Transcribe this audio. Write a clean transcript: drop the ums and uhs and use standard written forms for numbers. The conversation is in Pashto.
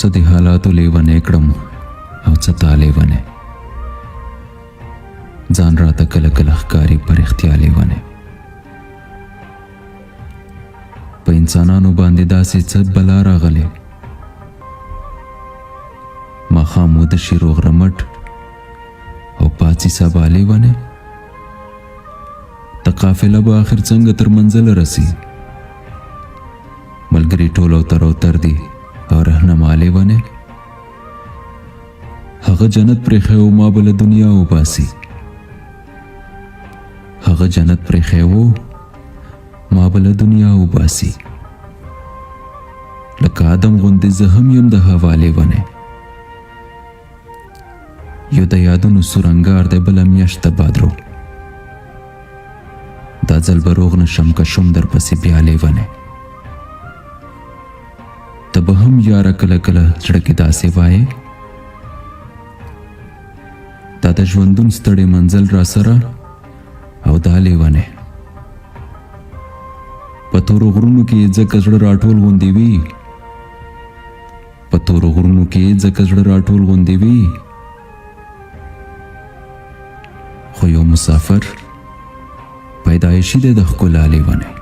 څه د حالاتو لیونی کړم او څه تا لیونی ځان راته کله کله ښکاري په رښتیا لیونی په انسانانو باندې داسې څه بلا راغلی ماښام وده شي روغ رمټ او پاڅي سبا لیونی د قافله به آخر څنګه تر منزله رسي ملګري ټول او تر دي او رهنما لیونی هغه جنت پرېښی و ما به له دنیا وباسي هغه جنت پرېښی و ما به له دنیا وباسي لکه آدم غوندې زه هم یم د هوا لیونی یو د یادونو سورنګار دی بله میاشت د بادرو دا ځل به روغ نشم که شم در پسې بیا لیونی ته به هم یاره کله کله زړه کې داسې وایې دا د ژوندون ستړی منزل را سره او دا لیونی په تورو غرونو کې ځکه زړه راټول غوندې وي په تورو غرونو کې ځکه زړه راټول غوندې وي خو یو مسافر پیدایشي دی د ښکلا لیونی